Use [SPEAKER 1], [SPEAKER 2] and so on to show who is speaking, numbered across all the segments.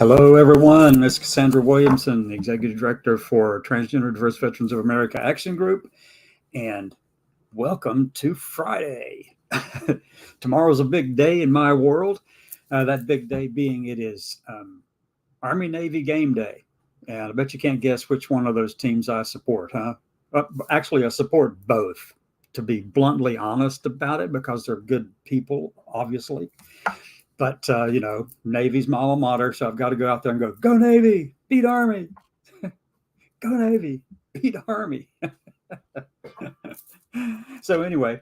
[SPEAKER 1] Hello, everyone. This is Cassandra Williamson, the Executive Director for Transgender Diverse Veterans of America Action Group, and welcome to Friday. Tomorrow's a big day in my world. That big day being it is Army-Navy game day. And I bet you can't guess which one of those teams I support, huh? Actually, I support both, to be bluntly honest about it, because they're good people, obviously. But, Navy's my alma mater, so I've got to go out there and go Navy, beat Army. Go Navy, beat Army. So anyway,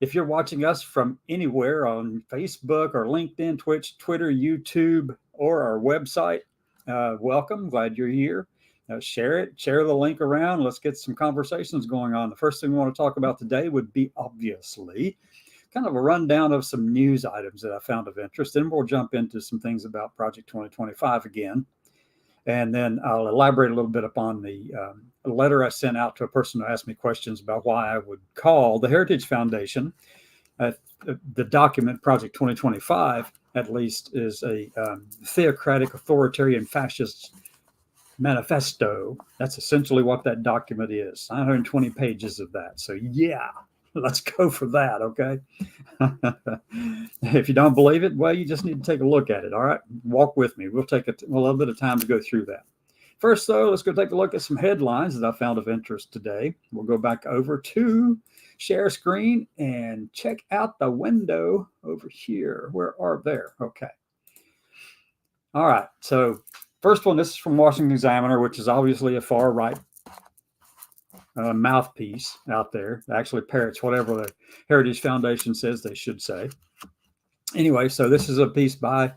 [SPEAKER 1] if you're watching us from anywhere on Facebook or LinkedIn, Twitch, Twitter, YouTube, or our website, welcome. Glad you're here. Share it. Share the link around. Let's get some conversations going on. The first thing we want to talk about today would be, obviously, kind of a rundown of some news items that I found of interest. And we'll jump into some things about Project 2025 again. And then I'll elaborate a little bit upon the letter I sent out to a person who asked me questions about why I would call the Heritage Foundation. The document, Project 2025, at least, is a theocratic, authoritarian, fascist manifesto. That's essentially what that document is. 920 pages of that. So yeah, let's go for that, okay? If you don't believe it, well, you just need to take a look at it, all right? Walk with me. We'll take a little bit of time to go through that. First, though, let's go take a look at some headlines that I found of interest today. We'll go back over to share screen and check out the window over here. Where are there? Okay. All right. So first one, this is from Washington Examiner, which is obviously a far right mouthpiece out there. Actually parrots whatever the Heritage Foundation says they should say. Anyway, so this is a piece by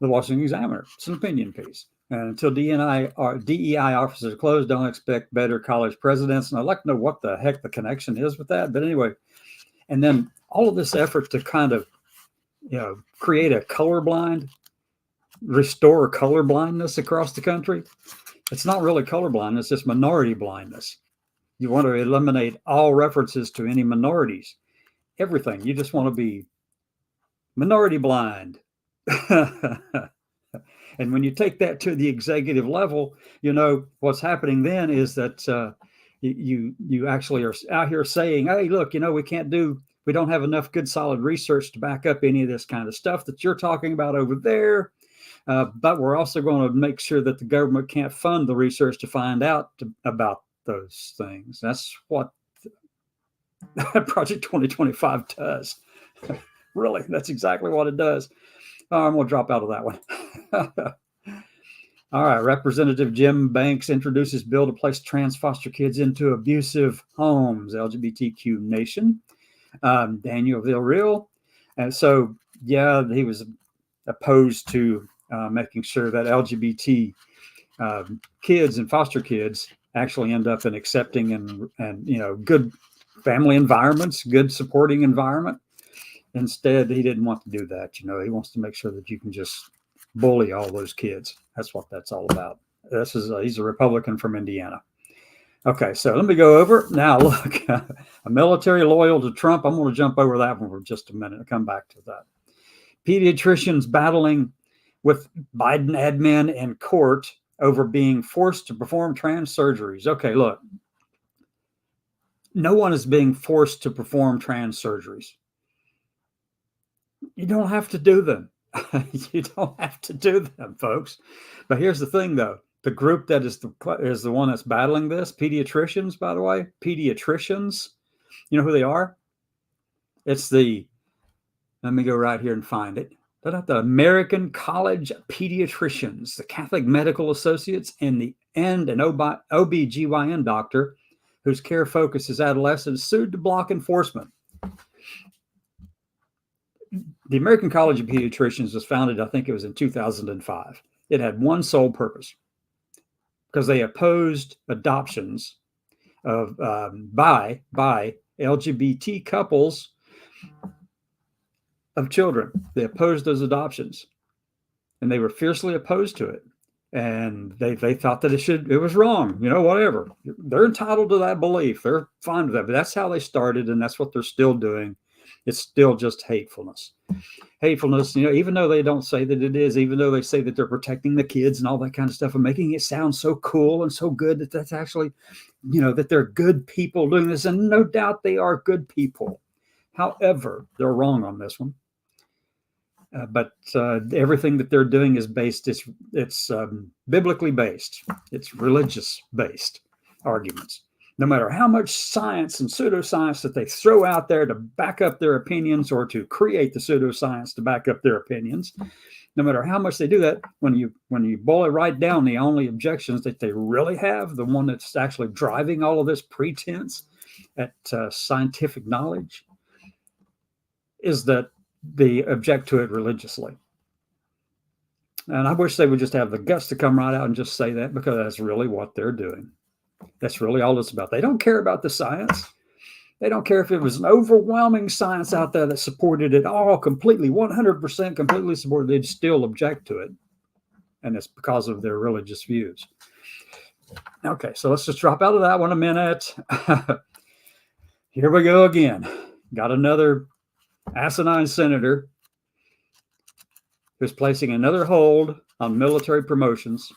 [SPEAKER 1] the Washington Examiner. It's an opinion piece. And until DEI offices are closed, don't expect better college presidents. And I'd like to know what the heck the connection is with that. But anyway, and then all of this effort to kind of, create a restore color blindness across the country. It's not really color blindness, it's minority blindness. You want to eliminate all references to any minorities, everything. You just want to be minority blind. And when you take that to the executive level, what's happening then is that you actually are out here saying, hey, look, we don't have enough good solid research to back up any of this kind of stuff that you're talking about over there. But we're also going to make sure that the government can't fund the research to find out about those things. That's what Project 2025 does. Really, that's exactly what it does. I'm going to drop out of that one. All right. Representative Jim Banks introduces bill to place trans foster kids into abusive homes, LGBTQ nation. Daniel Villarreal. And so, yeah, he was opposed to making sure that LGBT kids and foster kids actually end up in accepting and good family environments, good supporting environment. Instead, he didn't want to do that. He wants to make sure that you can just bully all those kids. That's what that's all about. He's a Republican from Indiana. Okay, so let me go over. Now, look, a military loyal to Trump. I'm going to jump over that one for just a minute. I'll come back to that. Pediatricians battling with Biden admin in court over being forced to perform trans surgeries. Okay, look, no one is being forced to perform trans surgeries. You don't have to do them. You don't have to do them, folks. But here's the thing, though. The group that is the one that's battling this, pediatricians, by the way, pediatricians, you know who they are? It's let me go right here and find it. The American College of Pediatricians, the Catholic Medical Associates, and an OB-GYN doctor whose care focuses adolescents sued to block enforcement. The American College of Pediatricians was founded, I think it was in 2005. It had one sole purpose, because they opposed adoptions of by LGBT couples of children. They opposed those adoptions, and they were fiercely opposed to it. And they thought that it was wrong, whatever. They're entitled to that belief. They're fine with that, but that's how they started, and that's what they're still doing. It's still just hatefulness. Hatefulness, even though they don't say that it is, even though they say that they're protecting the kids and all that kind of stuff, and making it sound so cool and so good that that's actually, that they're good people doing this. And no doubt they are good people. However, they're wrong on this one. But everything that they're doing is based, it's biblically based. It's religious based arguments. No matter how much science and pseudoscience that they throw out there to back up their opinions, or to create the pseudoscience to back up their opinions, no matter how much they do that, when you boil it right down, the only objections that they really have, the one that's actually driving all of this pretense at scientific knowledge, is that they object to it religiously. And I wish they would just have the guts to come right out and just say that, because that's really what they're doing. That's really all it's about. They don't care about the science. They don't care if it was an overwhelming science out there that supported it all completely, 100% completely supported. They'd still object to it. And it's because of their religious views. Okay, so let's just drop out of that one a minute. Here we go again. Got another asinine senator who's placing another hold on military promotions.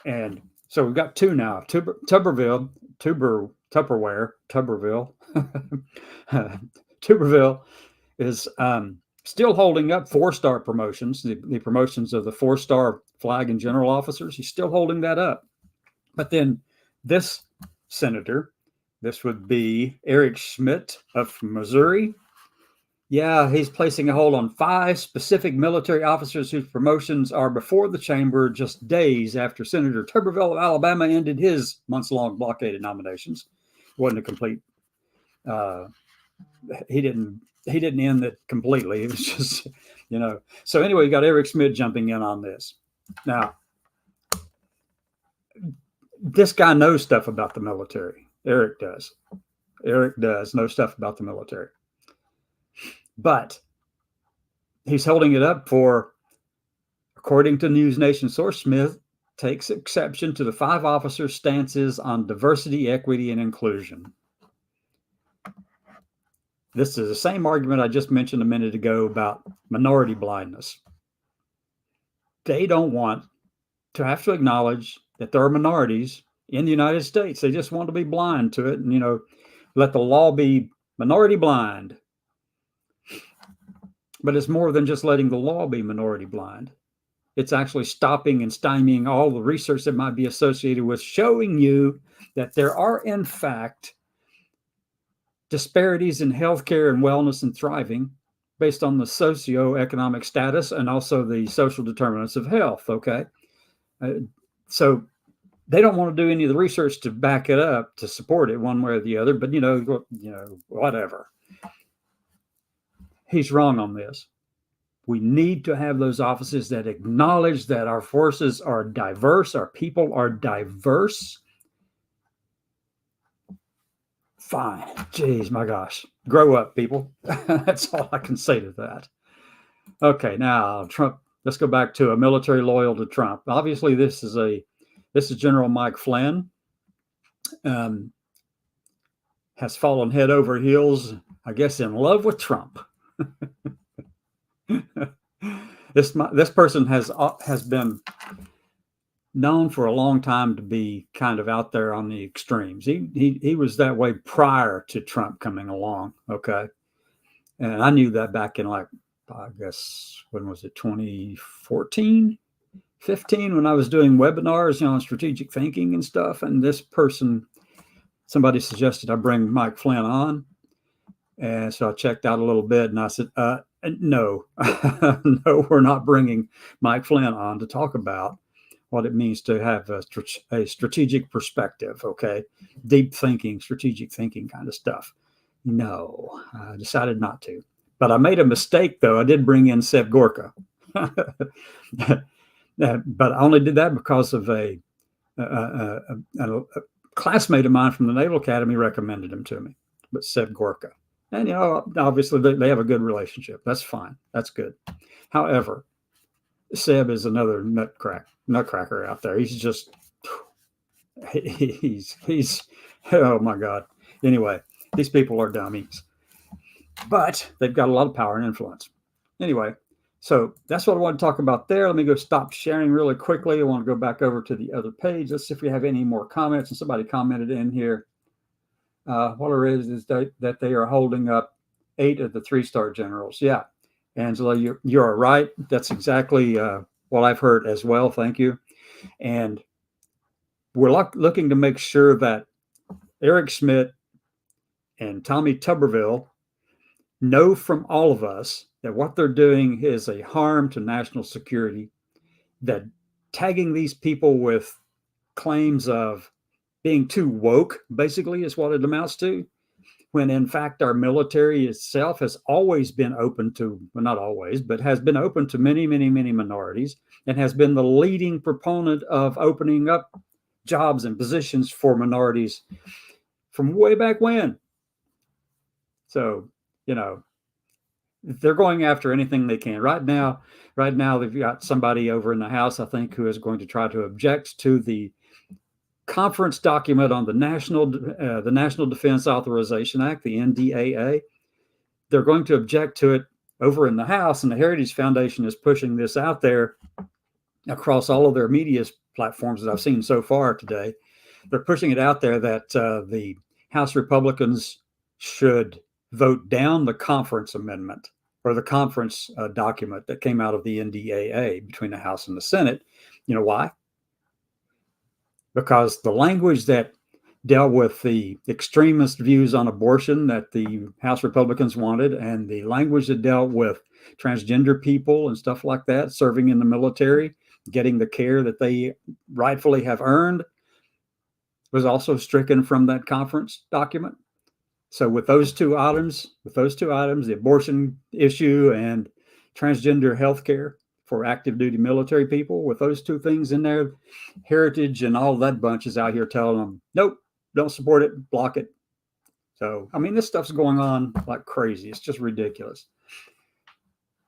[SPEAKER 1] And so we've got two now. Tuberville is still holding up 4-star promotions, the promotions of the 4-star flag and general officers. He's still holding that up. But then this senator, this would be Eric Schmidt of Missouri. Yeah, he's placing a hold on 5 specific military officers whose promotions are before the chamber, just days after Senator Tuberville of Alabama ended his months-long blockade of nominations. It wasn't a complete. He didn't end it completely. It was just, So anyway, you got Eric Schmidt jumping in on this. Now, this guy knows stuff about the military. Eric does. Eric does know stuff about the military. But he's holding it up for, according to News Nation source, Smith takes exception to the 5 officers' stances on diversity, equity, and inclusion. This is the same argument I just mentioned a minute ago about minority blindness. They don't want to have to acknowledge that there are minorities in the United States. They just want to be blind to it and, let the law be minority blind. But it's more than just letting the law be minority blind. It's actually stopping and stymieing all the research that might be associated with showing you that there are, in fact, disparities in healthcare and wellness and thriving based on the socioeconomic status and also the social determinants of health. Okay. So they don't want to do any of the research to back it up, to support it one way or the other, but whatever. He's wrong on this. We need to have those offices that acknowledge that our forces are diverse, our people are diverse. Fine. Jeez, my gosh. Grow up, people. That's all I can say to that. Okay, now Trump. Let's go back to a military loyal to Trump. Obviously, this is General Mike Flynn. Has fallen head over heels, I guess, in love with Trump. This person has been known for a long time to be kind of out there on the extremes. He was that way prior to Trump coming along. Okay, and I knew that back in, like, I guess, when was it, 2014, 15, when I was doing webinars, on strategic thinking and stuff. And this person, somebody suggested I bring Mike Flynn on. And so I checked out a little bit and I said, no, no, we're not bringing Mike Flynn on to talk about what it means to have a strategic perspective. Okay. Deep thinking, strategic thinking kind of stuff. No, I decided not to. But I made a mistake, though. I did bring in Seb Gorka. But I only did that because of a classmate of mine from the Naval Academy recommended him to me. But Seb Gorka. And, obviously they have a good relationship. That's fine. That's good. However, Seb is another nutcracker out there. He's just, he's, oh my God. Anyway, these people are dummies. but they've got a lot of power and influence. Anyway, so that's what I want to talk about there. Let me go stop sharing really quickly. I want to go back over to the other page. Let's see if we have any more comments. And somebody commented in here. What it is that they are holding up 8 of the 3-star generals. Yeah, Angela, you're right. That's exactly what I've heard as well. Thank you. And we're looking to make sure that Eric Schmidt and Tommy Tuberville know from all of us that what they're doing is a harm to national security, that tagging these people with claims of being too woke, basically, is what it amounts to, when in fact our military itself has always been open to, well, not always, but has been open to many, many, many minorities, and has been the leading proponent of opening up jobs and positions for minorities from way back when. So, they're going after anything they can. Right now, they've got somebody over in the House, I think, who is going to try to object to the conference document on the National Defense Authorization Act, the NDAA. They're going to object to it over in the House, and the Heritage Foundation is pushing this out there across all of their media platforms that I've seen so far today. They're pushing it out there that the House Republicans should vote down the conference amendment, or the conference document that came out of the NDAA between the House and the Senate. You know why? Because the language that dealt with the extremist views on abortion that the House Republicans wanted, and the language that dealt with transgender people and stuff like that, serving in the military, getting the care that they rightfully have earned, was also stricken from that conference document. So with those two items, the abortion issue and transgender health care for active duty military people, with those two things in there, Heritage and all that bunch is out here telling them, nope, don't support it, block it. So, I mean, this stuff's going on like crazy. It's just ridiculous.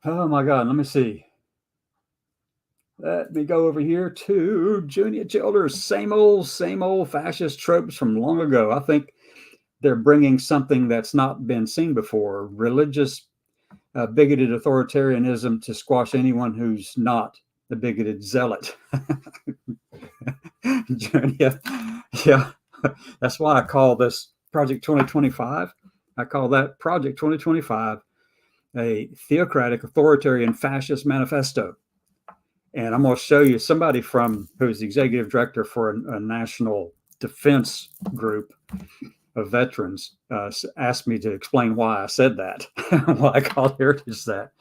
[SPEAKER 1] Oh my God, let me see. Let me go over here to Junior Childers. Same old fascist tropes from long ago. I think they're bringing something that's not been seen before: religious, bigoted authoritarianism to squash anyone who's not a bigoted zealot. Yeah, that's why I call this Project 2025. I call that Project 2025 a theocratic, authoritarian, fascist manifesto. And I'm going to show you somebody who's the executive director for a national defense group of veterans asked me to explain why I said that, why I called Heritage that.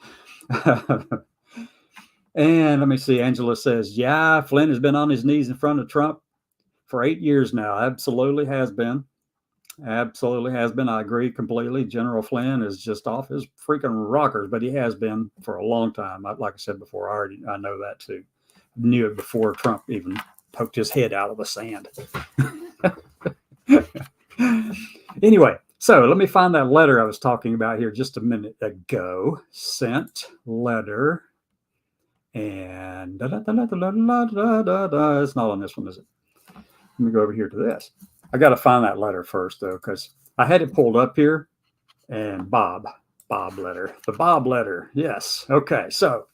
[SPEAKER 1] And let me see, Angela says, yeah, Flynn has been on his knees in front of Trump for 8 years now. Absolutely has been. I agree completely. General Flynn is just off his freaking rockers, but he has been for a long time. Like I said before, I know that too. Knew it before Trump even poked his head out of the sand. Anyway, so let me find that letter I was talking about here just a minute ago. Sent letter. And it's not on this one, is it? Let me go over here to this. I got to find that letter first, though, because I had it pulled up here. And Bob letter. The Bob letter. Yes. Okay. So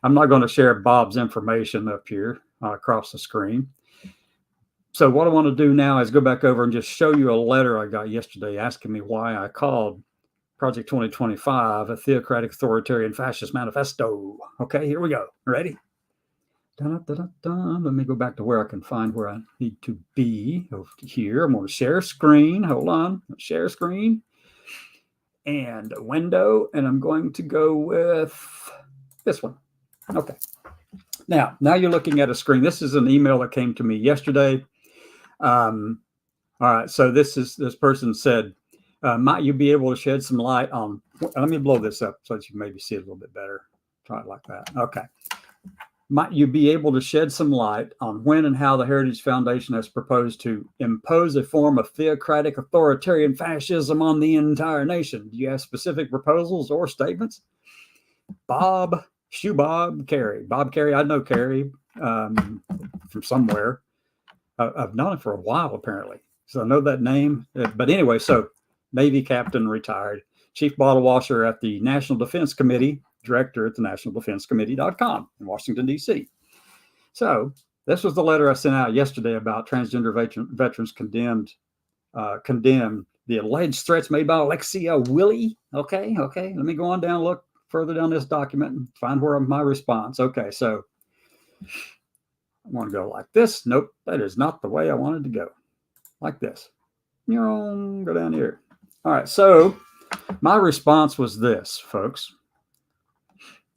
[SPEAKER 1] I'm not going to share Bob's information up here across the screen. So what I want to do now is go back over and just show you a letter I got yesterday asking me why I called Project 2025 a theocratic, authoritarian, fascist manifesto. Okay, here we go. Ready? Let me go back to where I can find where I need to be. Over here, I'm going to share screen. Hold on. Share screen. And a window. And I'm going to go with this one. Okay. Now you're looking at a screen. This is an email that came to me yesterday. All right. So this person said, might you be able to shed some light on, let me blow this up so that you can maybe see it a little bit better. Try it like that. Okay. Might you be able to shed some light on when and how the Heritage Foundation has proposed to impose a form of theocratic, authoritarian fascism on the entire nation? Do you have specific proposals or statements? Bob Carey. Bob Carey, I know Carey from somewhere. I've known him for a while, apparently. So I know that name. But anyway, so Navy captain, retired, chief bottle washer at the National Defense Committee, director at the nationaldefensecommittee.com in Washington, D.C. So this was the letter I sent out yesterday about transgender veterans condemn the alleged threats made by Alexia Willie. Okay. Let me go on down, look further down this document and find where my response. Okay, so I want to go like this. Nope, that is not the way I wanted to go. Like this. Go down here. All right, so my response was this, folks.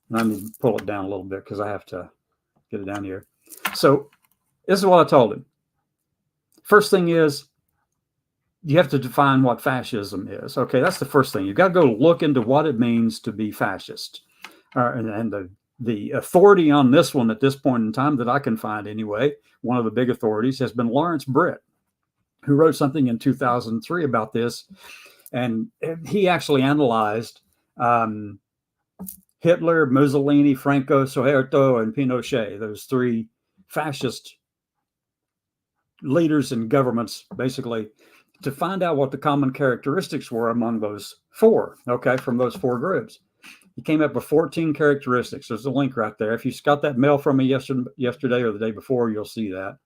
[SPEAKER 1] Let me pull it down a little bit because I have to get it down here. So this is what I told him. First thing is, you have to define what fascism is. Okay, that's the first thing. You've got to go look into what it means to be fascist. And the authority on this one at this point in time that I can find anyway, one of the big authorities has been Lawrence Britt, who wrote something in 2003 about this. And he actually analyzed Hitler, Mussolini, Franco, Suharto, and Pinochet, those three fascist leaders and governments, basically, to find out what the common characteristics were among those four, okay, from those four groups. He came up with 14 characteristics. There's a link right there. If you got that mail from me yesterday or the day before, you'll see that.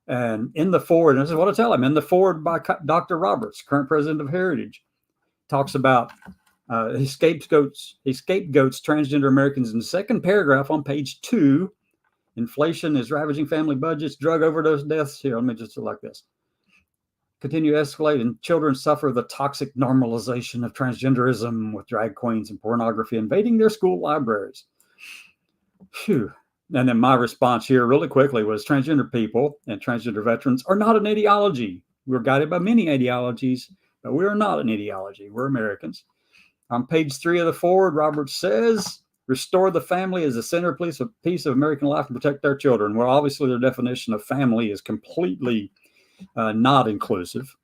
[SPEAKER 1] And in the forward, and this is what I tell him, in the forward by Dr. Roberts, current president of Heritage, talks about he scapegoats transgender Americans in the second paragraph on page 2. Inflation is ravaging family budgets, drug overdose deaths. Here, let me just do like this. Continue to escalate, and children suffer the toxic normalization of transgenderism with drag queens and pornography invading their school libraries. Phew. And then my response here really quickly was transgender people and transgender veterans are not an ideology. We're guided by many ideologies, but we are not an ideology. We're Americans. On page 3 of the forward, Roberts says, restore the family as a centerpiece of American life and protect their children. Well, obviously their definition of family is completely not inclusive.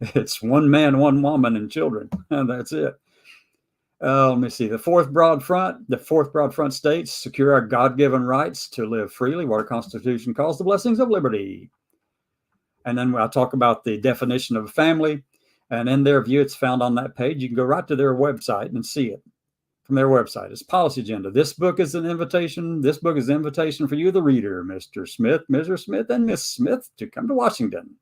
[SPEAKER 1] It's one man, one woman, and children. And that's it. Let me see. The fourth broad front states secure our God-given rights to live freely, what our Constitution calls the blessings of liberty. And then I'll talk about the definition of a family. And in their view, it's found on that page. You can go right to their website and see it from their website. It's policy agenda. This book is an invitation. This book is an invitation for you, the reader, Mr. Smith, Mrs. Smith, and Miss Smith, to come to Washington.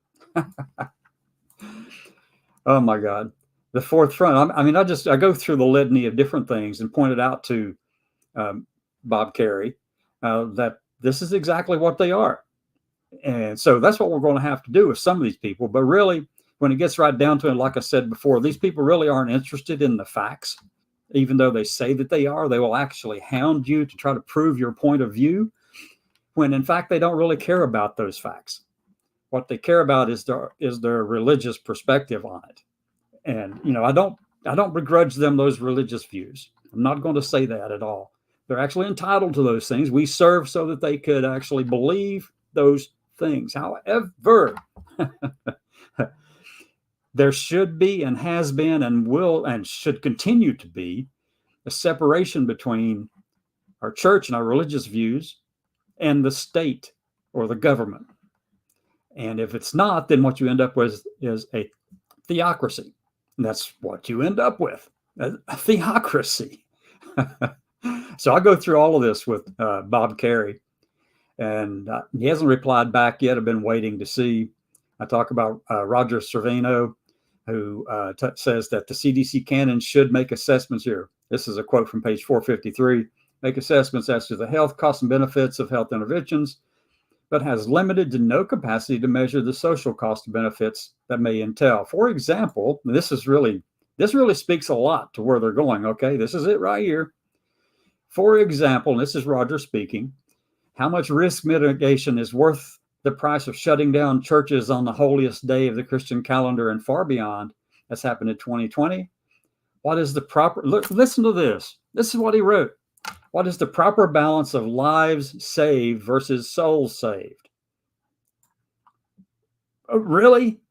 [SPEAKER 1] Oh my God. The fourth front. I go through the litany of different things and pointed out to Bob Kerrey that this is exactly what they are. And so that's what we're going to have to do with some of these people. But really, when it gets right down to it, like I said before, these people really aren't interested in the facts. Even though they say that they are, they will actually hound you to try to prove your point of view, when in fact they don't really care about those facts. What they care about is their religious perspective on it. And I don't begrudge them those religious views. I'm not going to say that at all. They're actually entitled to those things. We serve so that they could actually believe those things. However, there should be and has been and will and should continue to be a separation between our church and our religious views and the state or the government. And if it's not, then what you end up with is a theocracy. And that's what you end up with, a theocracy. So I go through all of this with Bob Kerrey, and he hasn't replied back yet. I've been waiting to see. I talk about Roger Cervino, who says that the CDC canon should make assessments here. This is a quote from page 453. Make assessments as to the health, costs, and benefits of health interventions, but has limited to no capacity to measure the social cost and benefits that may entail. For example, this really speaks a lot to where they're going. Okay, this is it right here. For example, and this is Roger speaking, how much risk mitigation is worth the price of shutting down churches on the holiest day of the Christian calendar and far beyond? That's happened in 2020. What is the proper, listen to this. This is what he wrote. What is the proper balance of lives saved versus souls saved? Oh, really?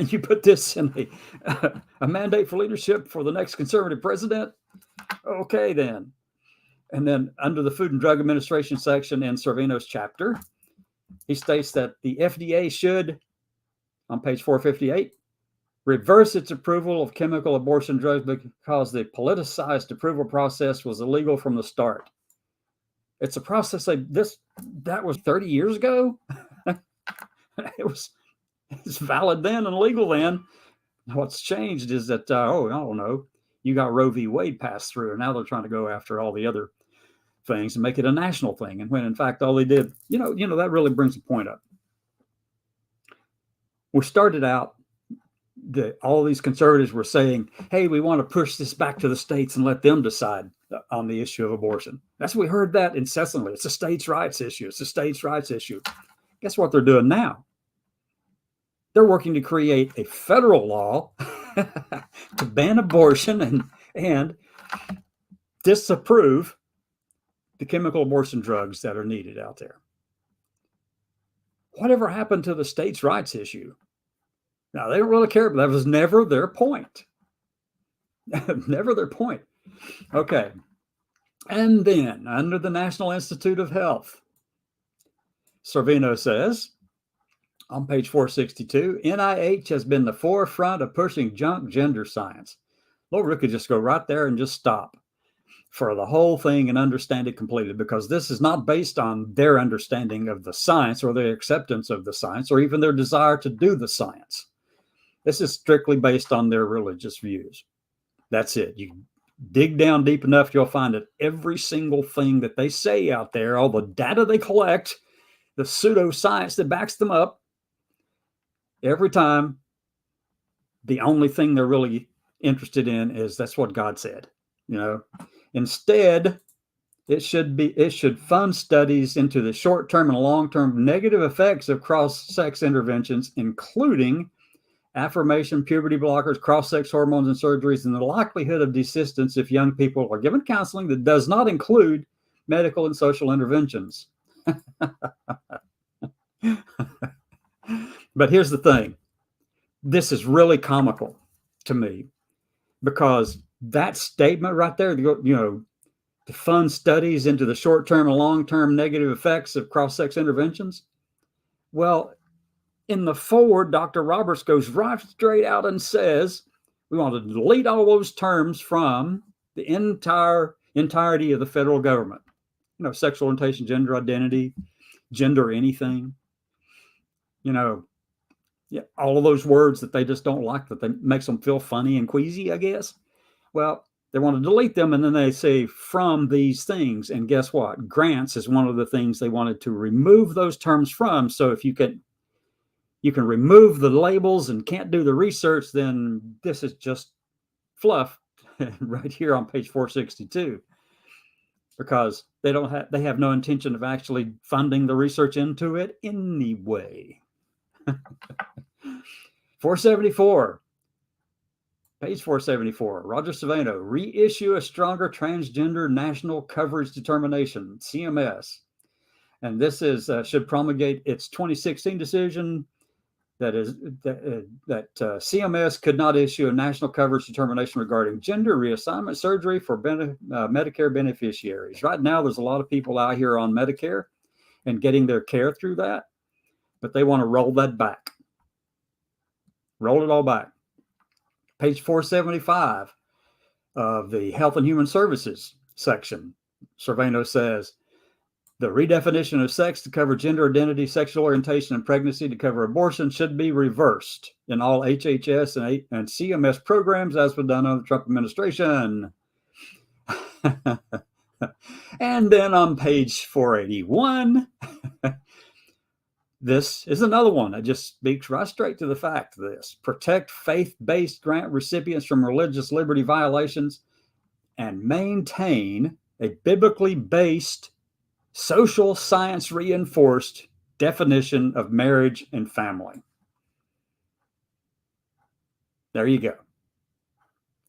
[SPEAKER 1] You put this in a mandate for leadership for the next conservative president? Okay, then. And then under the Food and Drug Administration section in Cervino's chapter, he states that the FDA should, on page 458, reverse its approval of chemical abortion drugs because the politicized approval process was illegal from the start. It's a process that was 30 years ago. It's valid then and legal then. What's changed is that I don't know, you got Roe v. Wade passed through, and now they're trying to go after all the other things and make it a national thing. And when in fact all they did, that really brings the point up. We started out all these conservatives were saying, hey, we want to push this back to the states and let them decide on the issue of abortion. We heard that incessantly. It's a states' rights issue. It's a states' rights issue. Guess what they're doing now? They're working to create a federal law to ban abortion and disapprove the chemical abortion drugs that are needed out there. Whatever happened to the states' rights issue? Now, they don't really care, but that was never their point. Never their point. Okay. And then, under the National Institute of Health, Servino says, on page 462, NIH has been the forefront of pushing junk gender science. Lord, we could just go right there and just stop for the whole thing and understand it completely, because this is not based on their understanding of the science or their acceptance of the science or even their desire to do the science. This is strictly based on their religious views. That's it. You dig down deep enough, you'll find that every single thing that they say out there, all the data they collect, the pseudoscience that backs them up, every time, the only thing they're really interested in is that's what God said. Instead, it should fund studies into the short-term and long-term negative effects of cross-sex interventions, including affirmation, puberty blockers, cross-sex hormones and surgeries, and the likelihood of desistance if young people are given counseling that does not include medical and social interventions. But here's the thing. This is really comical to me, because that statement right there, to fund studies into the short-term and long-term negative effects of cross-sex interventions. Well, in the forward, Dr. Roberts goes right straight out and says, we want to delete all those terms from the entirety of the federal government. Sexual orientation, gender identity, gender anything. All of those words that they just don't like, that makes them feel funny and queasy, I guess. Well, they want to delete them, and then they say from these things. And guess what? Grants is one of the things they wanted to remove those terms from. So if you can remove the labels and can't do the research, then this is just fluff right here on page 462, because they have no intention of actually funding the research into it anyway. 474, page 474, Roger Savino, reissue a stronger transgender national coverage determination, CMS. And this should promulgate its 2016 decision that CMS could not issue a national coverage determination regarding gender reassignment surgery for Medicare beneficiaries. Right now, there's a lot of people out here on Medicare and getting their care through that, but they want to roll that back. Roll it all back. Page 475 of the Health and Human Services section, Servino says, the redefinition of sex to cover gender identity, sexual orientation, and pregnancy to cover abortion should be reversed in all HHS and CMS programs, as was done under the Trump administration. And then on page 481, this is another one that just speaks right straight to the fact of this. Protect faith-based grant recipients from religious liberty violations and maintain a biblically based, social science reinforced definition of marriage and family. There you go.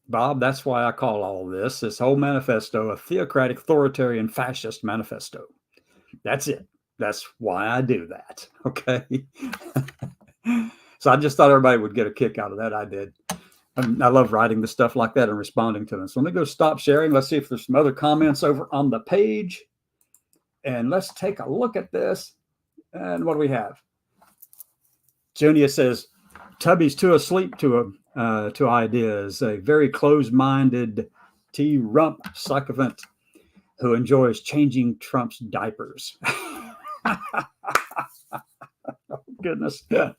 [SPEAKER 1] Bob, that's why I call all this whole manifesto, a theocratic, authoritarian, fascist manifesto. That's it. That's why I do that. Okay. So I just thought everybody would get a kick out of that. I did. I love writing the stuff like that and responding to them. So let me go stop sharing. Let's see if there's some other comments over on the page. And let's take a look at this. And what do we have? Junia says, Tubby's too asleep to ideas. A very closed-minded T-rump sycophant who enjoys changing Trump's diapers. Oh, goodness. I'm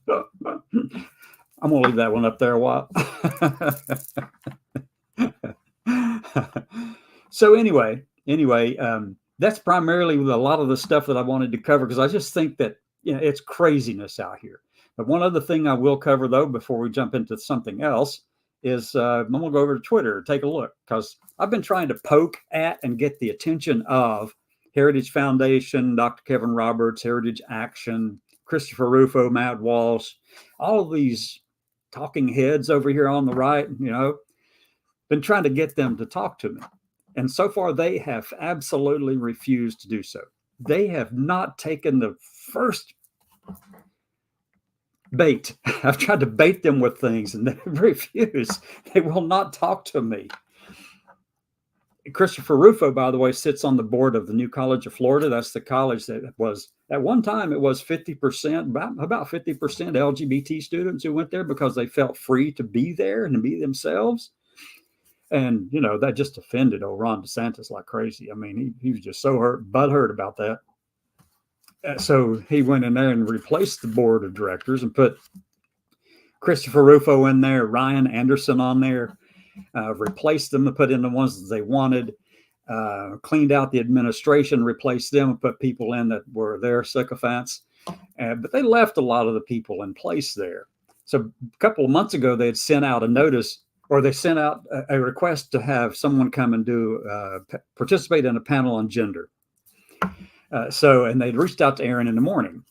[SPEAKER 1] going to leave that one up there a while. So anyway, that's primarily a lot of the stuff that I wanted to cover, because I just think that it's craziness out here. But one other thing I will cover, though, before we jump into something else, is I'm going to go over to Twitter, take a look, because I've been trying to poke at and get the attention of Heritage Foundation, Dr. Kevin Roberts, Heritage Action, Christopher Rufo, Matt Walsh, all of these talking heads over here on the right, been trying to get them to talk to me. And so far, they have absolutely refused to do so. They have not taken the first bait. I've tried to bait them with things, and they refuse. They will not talk to me. Christopher Rufo, by the way, sits on the board of the New College of Florida. That's the college that was, at one time, it was 50%, about 50% LGBT students who went there because they felt free to be there and to be themselves. And, that just offended old Ron DeSantis like crazy. I mean, he was just so butthurt about that. So he went in there and replaced the board of directors and put Christopher Rufo in there, Ryan Anderson on there, replaced them and put in the ones that they wanted, cleaned out the administration, replaced them and put people in that were their sycophants. But they left a lot of the people in place there. So a couple of months ago, they had sent out a notice, or they sent out a request to have someone come and participate in a panel on gender. And they'd reached out to Aaron in the morning,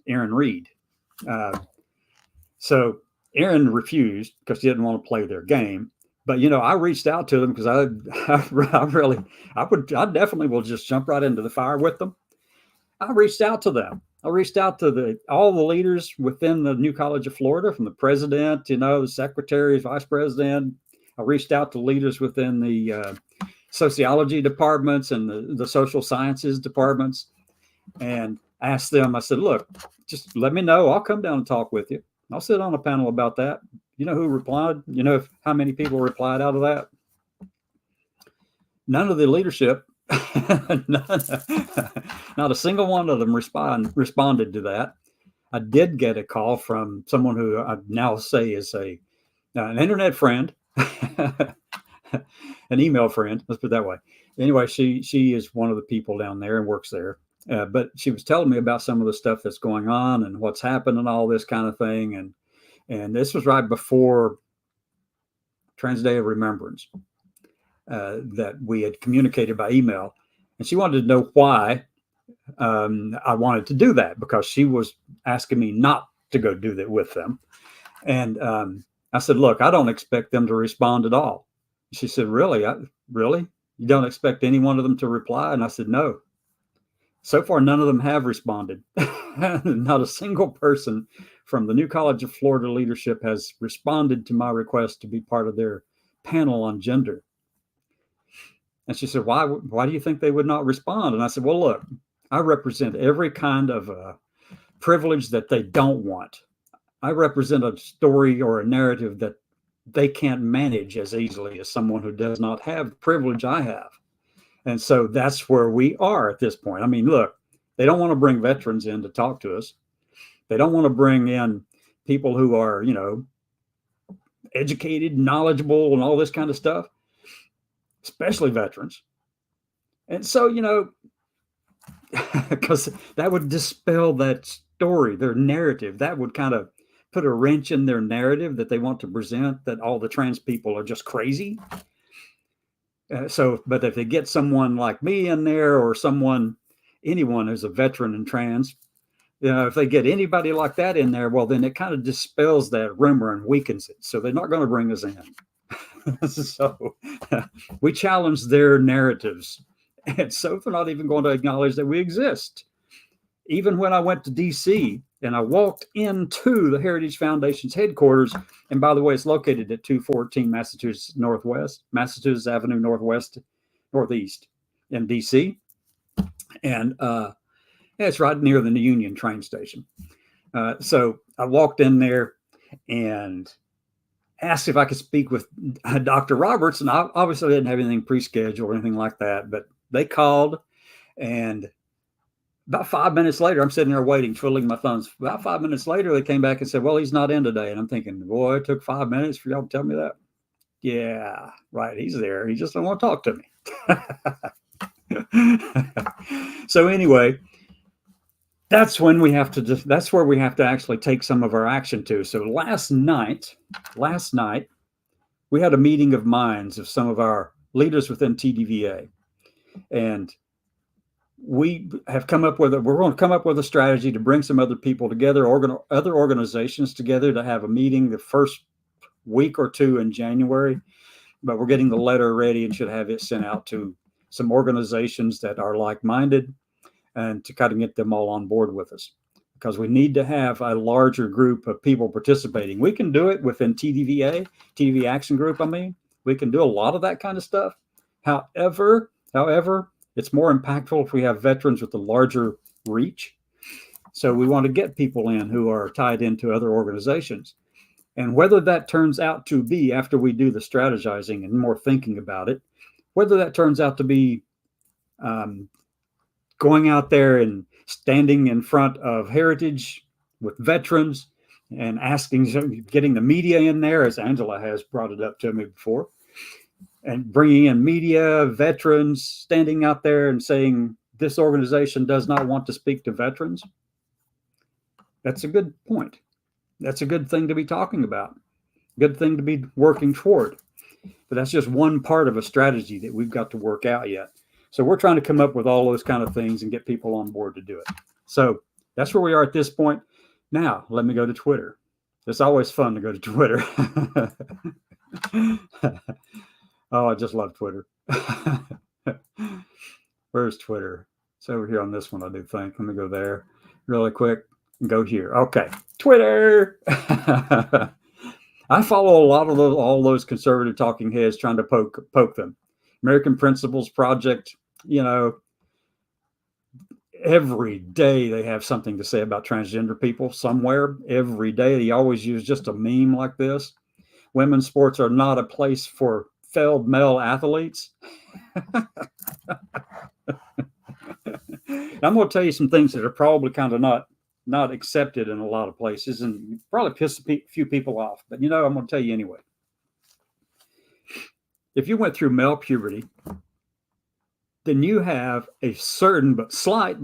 [SPEAKER 1] Aaron Reed. So Aaron refused because he didn't want to play their game. But, I reached out to them because I definitely will just jump right into the fire with them. I reached out to them. I reached out to all the leaders within the New College of Florida, from the president, the secretaries, vice president. I reached out to leaders within the sociology departments and the social sciences departments, and asked them, I said, look, just let me know. I'll come down and talk with you. I'll sit on a panel about that. You know who replied? How many people replied out of that? None of the leadership. Not a single one of them responded to that. I did get a call from someone who I now say is an internet friend, an email friend. Let's put it that way. Anyway, she is one of the people down there and works there. But she was telling me about some of the stuff that's going on and what's happened and all this kind of thing. And this was right before Trans Day of Remembrance. That we had communicated by email, and she wanted to know why I wanted to do that, because she was asking me not to go do that with them. And I said, look, I don't expect them to respond at all. She said, really? Really? You don't expect any one of them to reply? And I said, no. So far, none of them have responded. Not a single person from the New College of Florida leadership has responded to my request to be part of their panel on gender. And she said, why do you think they would not respond? And I said, well, look, I represent every kind of privilege that they don't want. I represent a story or a narrative that they can't manage as easily as someone who does not have the privilege I have. And so that's where we are at this point. I mean, look, they don't want to bring veterans in to talk to us. They don't want to bring in people who are, educated, knowledgeable, and all this kind of stuff, especially veterans. And so, because that would dispel that story, their narrative. That would kind of put a wrench in their narrative that they want to present, that all the trans people are just crazy. But if they get someone like me in there, or anyone who's a veteran and trans, if they get anybody like that in there, well, then it kind of dispels that rumor and weakens it. So they're not going to bring us in. So we challenge their narratives. And so they're not even going to acknowledge that we exist. Even when I went to DC and I walked into the Heritage Foundation's headquarters, and by the way, it's located at 214 Massachusetts Avenue Northeast in DC. And it's right near the Union train station. So I walked in there, and asked if I could speak with Dr. Roberts. And I obviously didn't have anything pre-scheduled or anything like that, but they called, and about 5 minutes later, I'm sitting there waiting, twiddling my thumbs. About 5 minutes later, they came back and said, well, he's not in today. And I'm thinking, boy, it took 5 minutes for y'all to tell me that. Yeah, right. He's there. He just don't want to talk to me. So anyway, that's when we have to that's where we have to actually take some of our action to. So last night, we had a meeting of minds of some of our leaders within TDVA. And we're going to come up with a strategy to bring some other people together, other organizations together, to have a meeting the first week or two in January. But we're getting the letter ready and should have it sent out to some organizations that are like-minded, and to kind of get them all on board with us, because we need to have a larger group of people participating. We can do it within TDV Action Group. I mean, we can do a lot of that kind of stuff. However, it's more impactful if we have veterans with a larger reach. So we want to get people in who are tied into other organizations. And whether that turns out to be, after we do the strategizing and more thinking about it, whether that turns out to be going out there and standing in front of Heritage with veterans and getting the media in there, as Angela has brought it up to me before, and bringing in media, veterans, standing out there and saying, this organization does not want to speak to veterans. That's a good point. That's a good thing to be talking about. Good thing to be working toward. But that's just one part of a strategy that we've got to work out yet. So we're trying to come up with all those kind of things and get people on board to do it. So that's where we are at this point. Now, let me go to Twitter. It's always fun to go to Twitter. Oh, I just love Twitter. Where's Twitter? It's over here on this one, I do think. Let me go there really quick and go here. Okay, Twitter. I follow a lot of all those conservative talking heads trying to poke them. American Principles Project, every day they have something to say about transgender people somewhere. Every day they always use just a meme like this. Women's sports are not a place for failed male athletes. I'm going to tell you some things that are probably kind of not accepted in a lot of places, and probably piss a few people off. But I'm going to tell you anyway. If you went through male puberty, then you have a certain, slight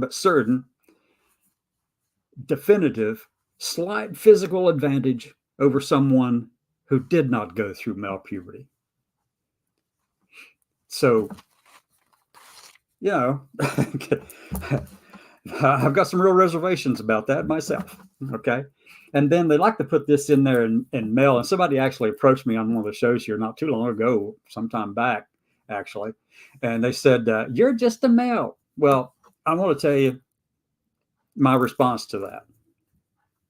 [SPEAKER 1] definitive, slight physical advantage over someone who did not go through male puberty. So, I've got some real reservations about that myself. Okay. And then they like to put this in there in male. And somebody actually approached me on one of the shows here not too long ago, sometime back, actually. And they said, you're just a male. Well, I want to tell you my response to that.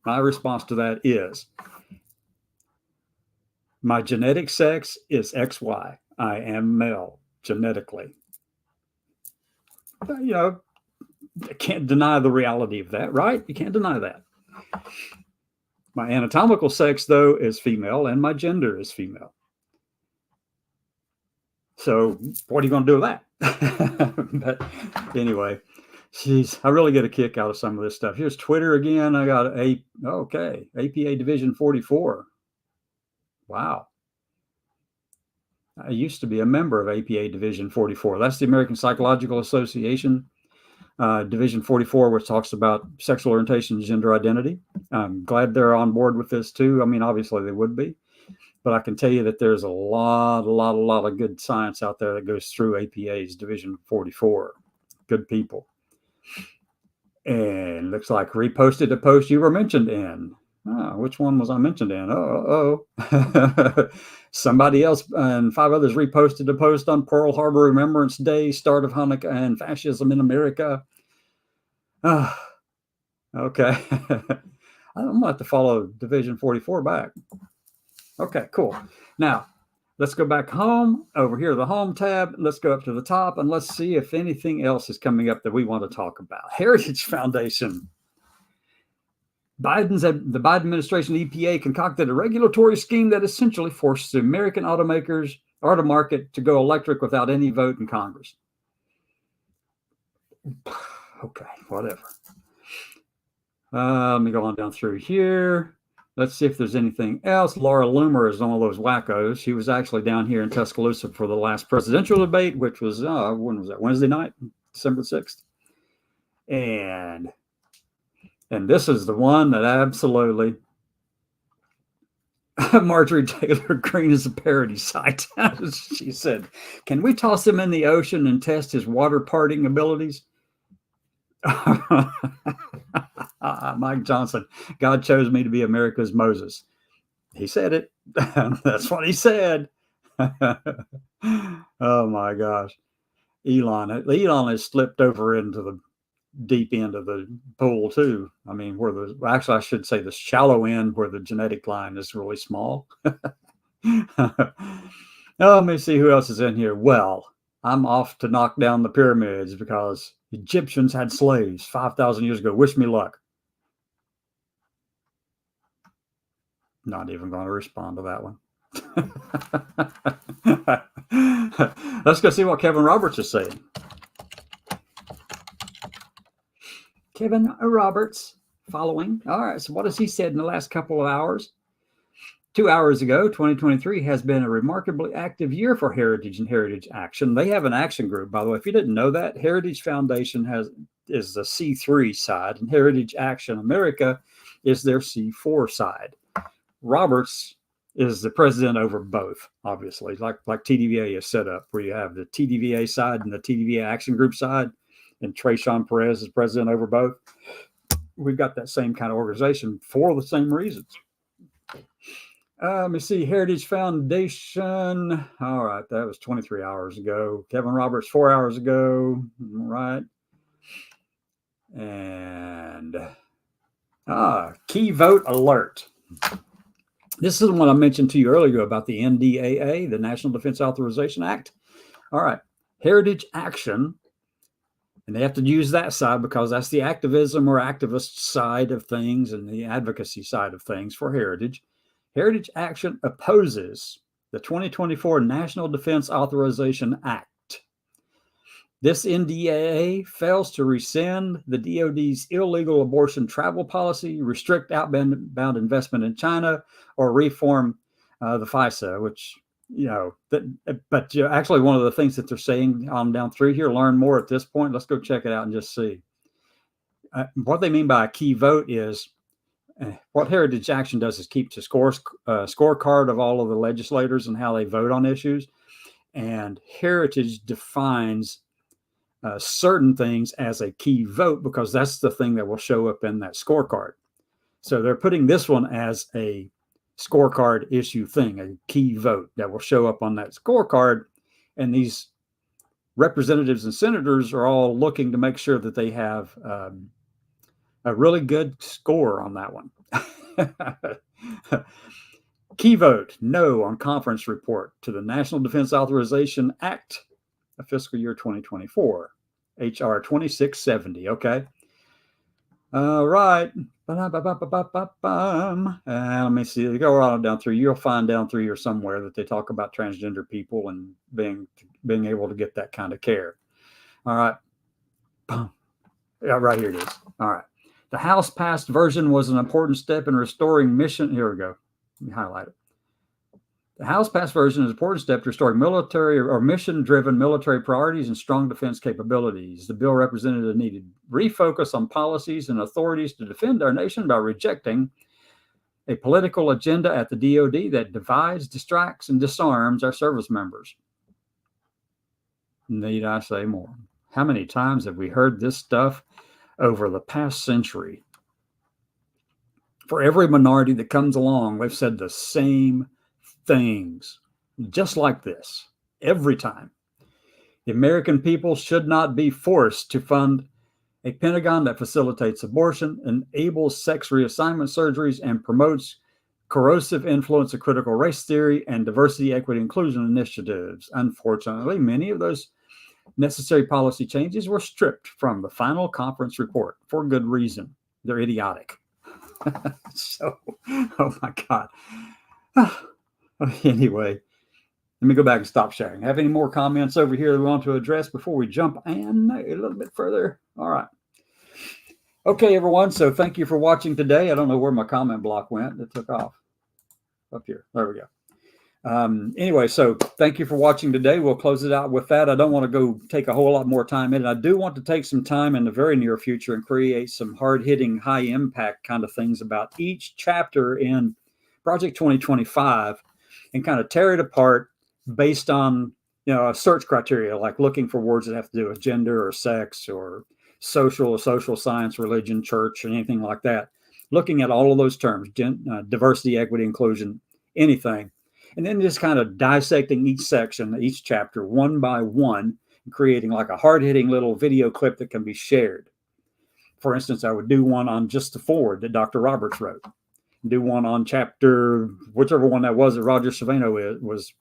[SPEAKER 1] My response to that is, my genetic sex is XY. I am male genetically. I can't deny the reality of that, right? You can't deny that. My anatomical sex, though, is female, and my gender is female. So what are you going to do with that? But anyway, I really get a kick out of some of this stuff. Here's Twitter again. I got APA Division 44. Wow. I used to be a member of APA Division 44. That's the American Psychological Association. Division 44, which talks about sexual orientation and gender identity. I'm glad they're on board with this too. I mean, obviously they would be, but I can tell you that there's a lot of good science out there that goes through APA's Division 44. Good people. And looks like reposted a post you were mentioned in. Which one was I mentioned in? Somebody else and 5 others reposted a post on Pearl Harbor Remembrance Day, start of Hanukkah, and fascism in America. Okay. I'm going to have to follow Division 44 back. Okay, cool. Now, let's go back home, over here to the home tab. Let's go up to the top, and let's see if anything else is coming up that we want to talk about. Heritage Foundation. The Biden administration EPA concocted a regulatory scheme that essentially forced the American automakers auto market to go electric without any vote in Congress. Okay, whatever. Let me go on down through here. Let's see if there's anything else. Laura Loomer is one of those wackos. She was actually down here in Tuscaloosa for the last presidential debate, which was, when was that? Wednesday night, December 6th. And this is the one that absolutely Marjorie Taylor Greene is a parody site. She said, "Can we toss him in the ocean and test his water parting abilities?" Mike Johnson, God chose me to be America's Moses. He said it. That's what he said. Oh my gosh. Elon has slipped over into the deep end of the pool too. I mean, actually I should say the shallow end where the genetic line is really small. Let me see who else is in here. Well, I'm off to knock down the pyramids because Egyptians had slaves 5,000 years ago. Wish me luck. Not even going to respond to that one. Let's go see what Kevin Roberts is saying. Kevin Roberts following. All right, so what has he said in the last couple of hours? 2 hours ago, 2023 has been a remarkably active year for Heritage and Heritage Action. They have an action group, by the way. If you didn't know that, Heritage Foundation is the C3 side, and Heritage Action America is their C4 side. Roberts is the president over both, obviously, like TDVA is set up, where you have the TDVA side and the TDVA Action Group side, and Trayshawn Perez is president over both. We've got that same kind of organization for the same reasons. Let me see, Heritage Foundation. All right, that was 23 hours ago. Kevin Roberts, 4 hours ago. Right. And key vote alert. This is the one I mentioned to you earlier about the NDAA, the National Defense Authorization Act. All right, Heritage Action. And they have to use that side because that's the activism or activist side of things and the advocacy side of things for Heritage. Heritage Action opposes the 2024 National Defense Authorization Act. This NDAA fails to rescind the DoD's illegal abortion travel policy, restrict outbound investment in China, or reform the FISA, which, actually one of the things that they're saying on down through here, learn more at this point. Let's go check it out and just see. What they mean by a key vote is, what Heritage Action does is keeps a scorecard of all of the legislators and how they vote on issues. And Heritage defines certain things as a key vote because that's the thing that will show up in that scorecard. So they're putting this one as a scorecard issue thing, a key vote that will show up on that scorecard. And these representatives and senators are all looking to make sure that they have a really good score on that one. Key vote, no on conference report to the National Defense Authorization Act of fiscal year 2024, HR 2670. Okay. All right. And let me see. Go on down through. You'll find down through here somewhere that they talk about transgender people and being able to get that kind of care. All right. Yeah, right here it is. All right. The House passed version was an important step in restoring mission. Here we go. Let me highlight it. The House passed version is an important step to restoring military or mission-driven military priorities and strong defense capabilities. The bill represented a needed refocus on policies and authorities to defend our nation by rejecting a political agenda at the DoD that divides, distracts, and disarms our service members. Need I say more? How many times have we heard this stuff over the past century? For every minority that comes along, they've said the same things, just like this, every time. The American people should not be forced to fund a Pentagon that facilitates abortion, enables sex reassignment surgeries, and promotes corrosive influence of critical race theory and diversity, equity, inclusion initiatives. Unfortunately, many of those necessary policy changes were stripped from the final conference report for good reason. They're idiotic. So, oh my God. Anyway, let me go back and stop sharing. Have any more comments over here that we want to address before we jump in a little bit further? All right. Okay, everyone. So thank you for watching today. I don't know where my comment block went. It took off up here. There we go. Anyway, so thank you for watching today. We'll close it out with that. I don't want to go take a whole lot more time in it. I do want to take some time in the very near future and create some hard-hitting, high-impact kind of things about each chapter in Project 2025 and kind of tear it apart based on, a search criteria, like looking for words that have to do with gender or sex or social science, religion, church, and anything like that. Looking at all of those terms, diversity, equity, inclusion, anything. And then just kind of dissecting each section, each chapter, one by one, and creating like a hard-hitting little video clip that can be shared. For instance, I would do one on just the forward that Dr. Roberts wrote. Do one on chapter, whichever one that was that Roger Savino was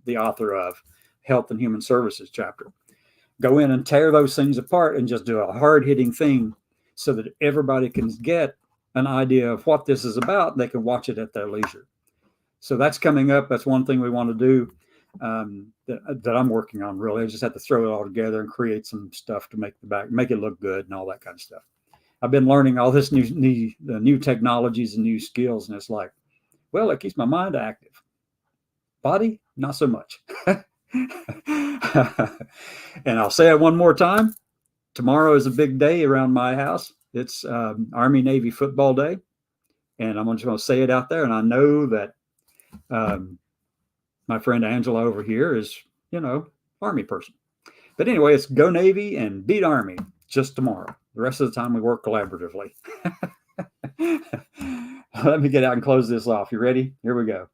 [SPEAKER 1] the author of, Health and Human Services chapter. Go in and tear those things apart and just do a hard-hitting thing so that everybody can get an idea of what this is about. They can watch it at their leisure. So that's coming up. That's one thing we want to do that I'm working on, really. I just have to throw it all together and create some stuff to make it look good and all that kind of stuff. I've been learning all this new technologies and new skills, and it's like, well, it keeps my mind active. Body, not so much. And I'll say it one more time. Tomorrow is a big day around my house. It's Army-Navy football day. And I'm just going to say it out there. And I know that my friend Angela over here is, Army person. But anyway, it's go Navy and beat Army just tomorrow. The rest of the time we work collaboratively. Let me get out and close this off. You ready? Here we go.